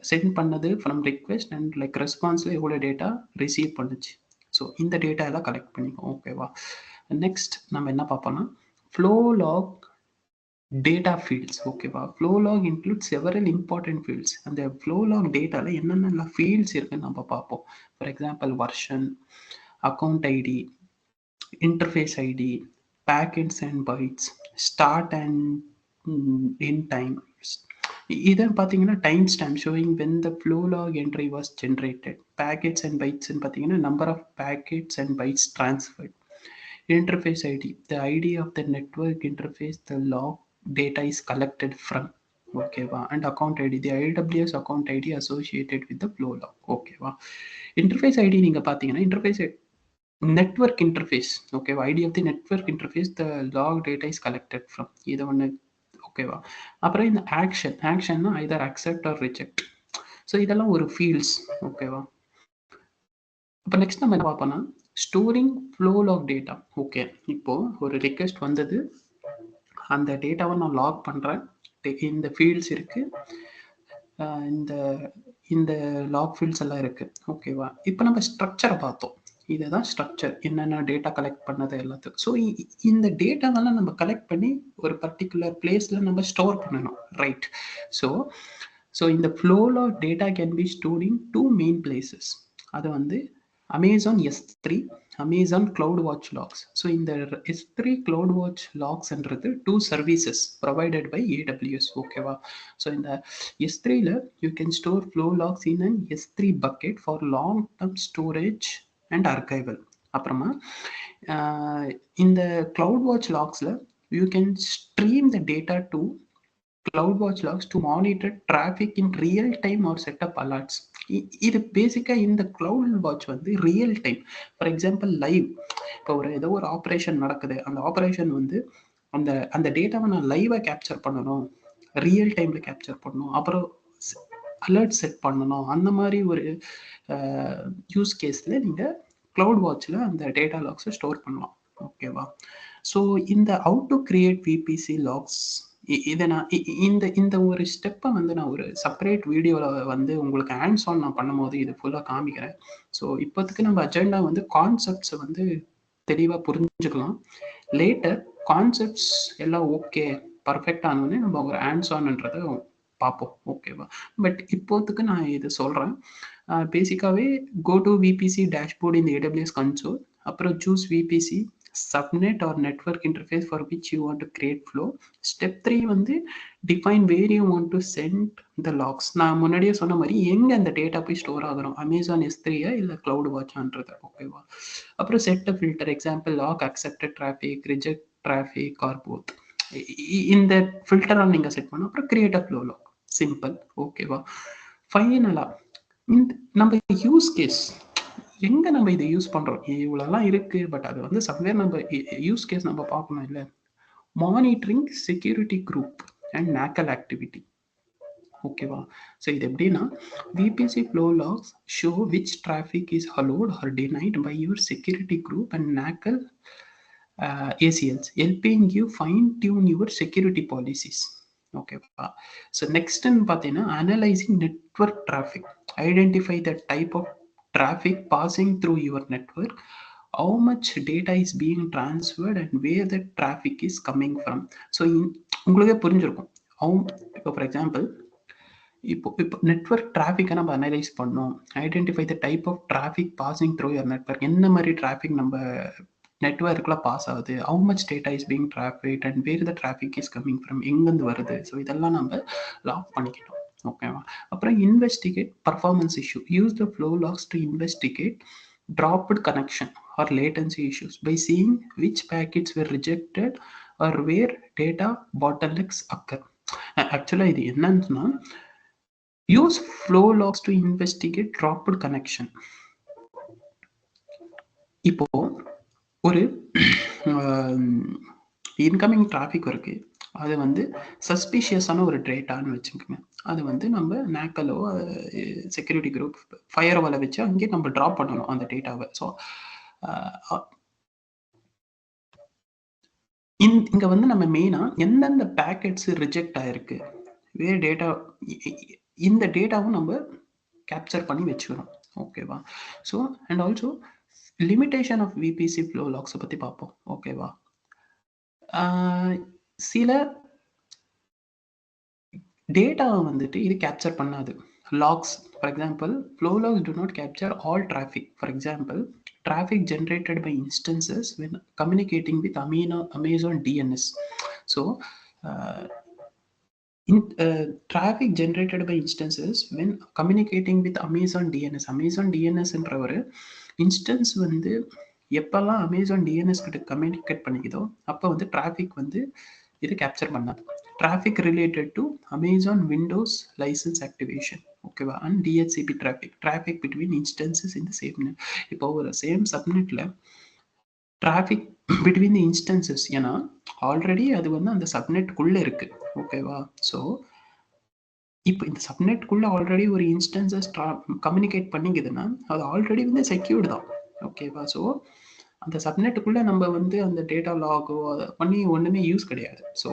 Send பண்ணது from request and like ரெஸ்பான்ஸில் எவ்வளோ டேட்டா ரிசீவ் பண்ணுச்சு. ஸோ இந்த டேட்டா எல்லாம் கலெக்ட் பண்ணிக்கோம். ஓகேவா? நெக்ஸ்ட் நம்ம என்ன பார்ப்போம்னா ஃப்ளோ லாக் டேட்டா ஃபீல்ட்ஸ். ஓகேவா? Flow log include several important fields. அந்த ஃப்ளோ லாக் டேட்டாவில் என்னென்ன ஃபீல்ட்ஸ் இருக்குன்னு நம்ம பார்ப்போம். For example version, account ID, interface ID, packets and bytes, start and end time. இதன் பார்த்தீங்கன்னா time stamp showing when the flow log entry was generated. Packets and பைட்ஸ்ன்னு பார்த்தீங்கன்னா number of packets and bytes transferred. Interface ID, the ID of the network interface the log data is collected from. ஓகேவா? And account ID, the AWS account ID associated with the flow log. ஓகேவா? Interface ID நீங்கள் பார்த்தீங்கன்னா interface network interface. Okay, ID of the network interface the log data is collected from. இது ஒன்று. ஓகேவா? அப்புறம் இந்த ஆக்ஷன்னா either accept or reject. So இதெல்லாம் ஒரு ஃபீல்ட்ஸ். ஓகேவா? அப்போ நெக்ஸ்ட் நம்ம என்ன பார்ப்போம்னா storing flow log data. Okay, இப்போ ஒரு ரிக்வெஸ்ட் வந்தது, அந்த டேட்டாவை நான் லாக் பண்ணுறேன். இந்த ஃபீல்ட்ஸ் இருக்கு, இந்த இந்த லாக் ஃபீல்ட்ஸ் எல்லாம் இருக்கு. ஓகேவா? இப்போ நம்ம ஸ்ட்ரக்சரை பார்த்தோம். இதுதான் ஸ்ட்ரக்சர், என்னென்ன டேட்டா கலெக்ட் பண்ணது எல்லாத்துக்கும். ஸோ இந்த டேட்டாவெல்லாம் நம்ம கலெக்ட் பண்ணி ஒரு பர்டிகுலர் பிளேஸில் நம்ம ஸ்டோர் பண்ணணும், ரைட்? ஸோ இந்த flow log data can be stored in 2 main places. அது வந்து Amazon S3, Amazon CloudWatch logs. So இந்த S3 கிளவுட் வாட்ச் லாக்ஸ்ன்றது 2 சர்வீசஸ் ப்ரொவைடட் பை AWS. ஓகேவா? ஸோ இந்த S3ல you can store flow logs in an S3 bucket for long term storage and archival. அப்புறமா இந்த CloudWatch லாக்ஸில் you can stream the data to CloudWatch logs to monitor traffic in real time or set up alerts. இது பேசிக்காக இந்த CloudWatch வந்து real time. For example live, இப்போ ஏதோ ஒரு ஆப்ரேஷன் நடக்குது, அந்த ஆப்ரேஷன் வந்து அந்த டேட்டாவை நான் லைவாக கேப்சர் பண்ணணும், ரியல் டைமில் கேப்சர் பண்ணணும், அப்புறம் அலர்ட் செட் பண்ணணும். அந்த மாதிரி ஒரு யூஸ் கேஸில் நீங்கள் CloudWatchல அந்த டேட்டா லாக்ஸை ஸ்டோர் பண்ணலாம். ஓகேவா? ஸோ இந்த how to create VPC logs, இதை நான் இந்த ஒரு ஸ்டெப்பை வந்து நான் ஒரு செப்பரேட் வீடியோவில் வந்து உங்களுக்கு ஹேண்ட்ஸ் ஆன் நான் பண்ணும்போது இது ஃபுல்லாக காமிக்கிறேன். ஸோ இப்போதைக்கு நம்ம அஜெண்டா வந்து கான்செப்ட்ஸை வந்து தெளிவாக புரிஞ்சுக்கலாம். லேட்டர் கான்செப்ட்ஸ் எல்லாம் ஓகே பர்ஃபெக்ட் ஆனோடனே நம்ம ஒரு ஹேண்ட்ஸ் ஆன்ன்றதை பார்ப்போம். ஓகேவா? பட் இப்போதைக்கு நான் இது சொல்கிறேன். பேசிக்காகவே கோ டு VPC டேஷ்போர்ட் இந்த AWS கன்சோல், அப்புறம் choose VPC subnet or network interface for which you want to create flow. Step 3 வந்து define where you want to send the logs. நான் முன்னாடியே சொன்ன மாதிரி எங்க அந்த டேட்டா போய் ஸ்டோர் ஆகிறோம், அமேசான் S3 இல்லை கிளவுட் வாட்ச்ன்றது. ஓகேவா? அப்புறம் set filter, example log accepted traffic, reject traffic or both. இந்த ஃபில்டரால் நீங்கள் செட் பண்ணணும். அப்புறம் create a flow log, simple. ஓகேவா? ஃபைனலாக இந்த நம்ம யூஸ் கேஸ் எங்கே நம்ம இதை யூஸ் பண்ணுறோம், இவ்வளோலாம் இருக்குது. பட் அது வந்து சம்வேர் நம்ம யூஸ் கேஸ் நம்ம பார்க்கணும் இல்லை. Monitoring security group and NACL activity. ஓகேவா? ஸோ இது எப்படின்னா VPC flow logs show which traffic is allowed or denied by your security group and NACL ACLs, helping you fine tune your security policies. ஓகேவா? So நெக்ஸ்ட்னு பார்த்தீங்கன்னா analysing network traffic, identify the type of traffic passing through your network, how much data is being transferred and where the traffic is coming from. So உங்களுக்கே புரிஞ்சிருக்கும். இப்போ for example இப்போ network டிராஃபிக்கை நம்ம analyse பண்ணோம், identify the type of traffic passing through your network, என்ன மாதிரி traffic நம்ம நெட்வொர்க்கில் பாஸ் ஆகுது, how much data is being traffic and where the traffic is coming from, எங்கேருந்து வருது. ஸோ இதெல்லாம் நம்ம லாக் பண்ணிக்கிட்டோம். ஓகேவா? அப்புறம் investigate performance issue, use the flow logs to investigate dropped connection or latency issues by seeing which packets were rejected or where data bottlenecks occur. ஆக்சுவலாக இது என்னன்னா use flow logs to investigate dropped connection. இப்போ ஒரு incoming traffic இருக்கு, அது வந்து சஸ்பீஷியஸான ஒரு டேட்டான்னு வச்சுக்கோங்க. அது வந்து நம்ம நாக்கலோ செக்யூரிட்டி குரூப் ஃபயர்வாலை வச்சு அங்கேயே நம்ம ட்ராப் பண்ணணும் அந்த டேட்டாவை. ஸோ இங்கே வந்து நம்ம மெயினாக எந்தெந்த பேக்கெட்ஸ் ரிஜெக்ட் ஆகிருக்கு, வேறு டேட்டா இந்த டேட்டாவும் நம்ம கேப்சர் பண்ணி வச்சுக்கிறோம். ஓகேவா? So and also limitation of VPC flow லாக்ஸை பற்றி பார்ப்போம். ஓகேவா? சில டேட்டாவை வந்துட்டு இது கேப்சர் பண்ணாது. Logs for example flow logs do not capture all traffic. For example, traffic generated by instances when communicating with Amazon DNS. So traffic generated by instances when communicating with Amazon DNS. Amazon DNS என்றவர் instance வந்து எப்பெல்லாம் Amazon DNS கிட்ட communicate பண்ணிக்குதோ அப்போ வந்து traffic வந்து இது capture பண்ணாது. Traffic related to Amazon Windows license activation. ஓகேவா? And DHCP traffic between instances இந்த சேம் நெட். இப்போ ஒரு சேம் சப்நெட்டில் டிராஃபிக் பிட்வீன் தி இன்ஸ்டன்சஸ், ஏன்னா ஆல்ரெடி அது வந்து அந்த சப்நெட்டுக்குள்ளே இருக்குது. ஓகேவா? ஸோ இப்போ இந்த சப்நெட்டுக்குள்ளே ஆல்ரெடி ஒரு இன்ஸ்டன்சஸ் கம்யூனிகேட் பண்ணிக்குதுன்னா அது ஆல்ரெடி வந்து செக்யூர்டு தான். ஓகேவா? ஸோ அந்த சப்நெட்டுக்குள்ளே நம்ம வந்து அந்த டேட்டா லாகோ அதை பண்ணி ஒன்றுமே யூஸ் கிடையாது. ஸோ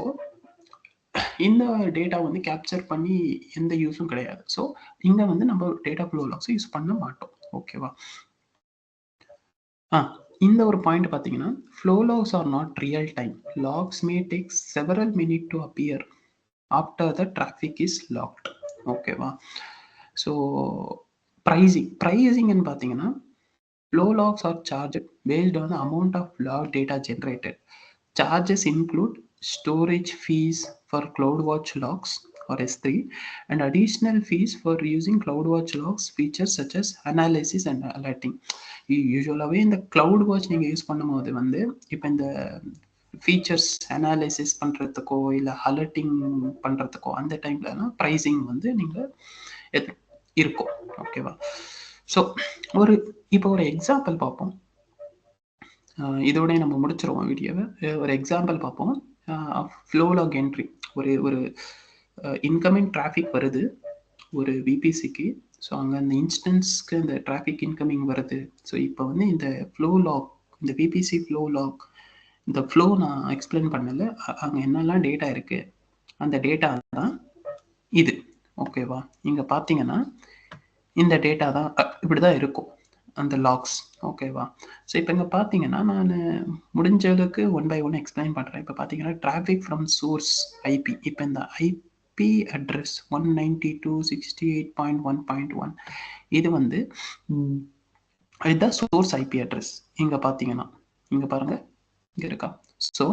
இந்த டேட்டா வந்து கேப்சர் பண்ணி எந்த யூஸும் கிடையாது. ஸோ இங்கே வந்து நம்ம டேட்டா ஃப்ளோ லாக்ஸ் யூஸ் பண்ண மாட்டோம். ஓகேவா? இந்த ஒரு பாயிண்ட் பார்த்தீங்கன்னா flow logs are not real time. Logs may take several minute to appear after the traffic is logged. ஓகேவா? ஸோ ப்ரைஸிங்னு பார்த்தீங்கன்னா flow logs are charged based on the amount of log data generated. Charges include storage fees for CloudWatch logs or S3 and additional fees for using CloudWatch logs features such as analysis and alerting. யூஸ்வலாகவே இந்த CloudWatch நீங்கள் use பண்ணும்போது வந்து இப்போ இந்த features analysis பண்ணுறதுக்கோ இல்லை alerting பண்ணுறதுக்கோ அந்த டைம்லலாம் ப்ரைஸிங் வந்து நீங்கள் இருக்கும். ஓகேவா? ஸோ இப்போ ஒரு எக்ஸாம்பிள் பார்ப்போம். இதோட நம்ம முடிச்சிருவோம் வீடியோவை. ஒரு எக்ஸாம்பிள் பார்ப்போம். Flow log entry. ஒரு இன்கமிங் டிராஃபிக் வருது ஒரு விபிசிக்கு. ஸோ அங்கே அந்த இன்ஸ்டன்ஸ்க்கு இந்த டிராஃபிக் இன்கமிங் வருது. ஸோ இப்போ வந்து இந்த ஃப்ளோ லாக், இந்த விபிசி ஃப்ளோ லாக், இந்த ஃப்ளோ நான் எக்ஸ்பிளைன் பண்ணல. அங்கே என்னெல்லாம் டேட்டா இருக்குது அந்த டேட்டா தான் இது. ஓகேவா? இங்கே பார்த்தீங்கன்னா இந்த டேட்டா தான் இப்படி தான் இருக்கும் அந்த லாக்ஸ். ஓகேவா? ஸோ இப்போ இங்கே பார்த்தீங்கன்னா நான் முடிஞ்ச அளவுக்கு ஒன் பை ஒன் எக்ஸ்பிளைன் பண்ணுறேன். இப்போ பார்த்தீங்கன்னா டிராஃபிக் ஃப்ரம் சோர்ஸ் ஐபி. இப்போ இந்த ஐபி அட்ரஸ் 192.68.1.1 இது வந்து இதுதான் சோர்ஸ் ஐபி அட்ரஸ். இங்கே பார்த்தீங்கன்னா இங்கே பாருங்கள், இங்கே இருக்கா? So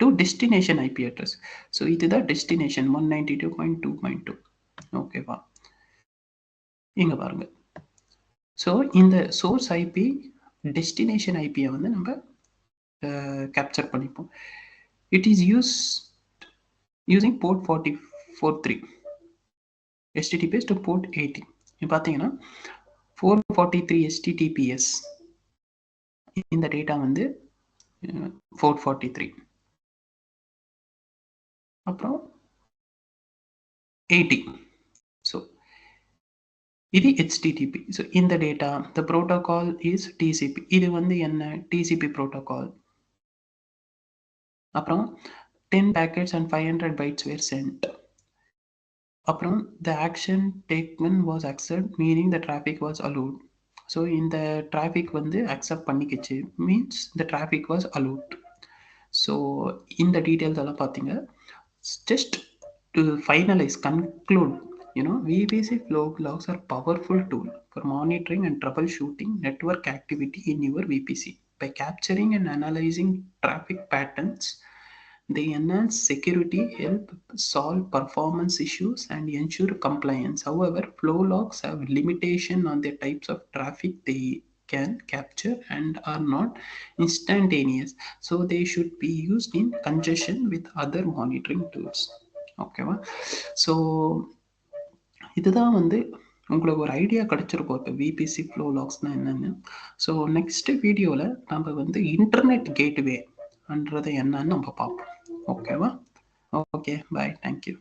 to destination IP address. So இதுதான் டெஸ்டினேஷன் 192.2.2. ஓகேவா? இங்கே பாருங்க. ஸோ இந்த சோர்ஸ் ஐபி டெஸ்டினேஷன் ஐபியை வந்து நம்ம கேப்சர் பண்ணிப்போம். It is using port 4043 HTTPS to port 80. இப்போ பார்த்தீங்கன்னா 443 HTTPS இந்த டேட்டா வந்து 443 அப்புறம் 80. ஸோ இது HTTP. ஸோ இந்த data the protocol is TCP. இது வந்து என்ன? TCP protocol. அப்புறம் 10 packets and 500 bytes were sent. அப்புறம் the action taken was accept, meaning the traffic was allowed. So இந்த டிராஃபிக் வந்து அக்செப்ட் பண்ணிக்கிச்சு, means the traffic was allowed. So இந்த details எல்லாம் பார்த்தீங்க. just to finalize, conclude, VPC flow logs are powerful tool for monitoring and troubleshooting network activity in your VPC. By capturing and analyzing traffic patterns, they enhance security, help solve performance issues, and ensure compliance. However, flow logs have limitation on the types of traffic they can capture and are not instantaneous. So they should be used in conjunction with other monitoring tools. ஓகேவா? So இதுதான் வந்து உங்களுக்கு ஒரு idea கிடச்சிருக்கும் இப்போ VBC flow லாக்ஸ்னால் என்னென்னு. So next வீடியோவில் நம்ம வந்து இன்டர்நெட் கேட்வே என்றது என்னன்னு நம்ம பார்ப்போம். ஓகேவா? ஓகே, பாய், தேங்க்யூ.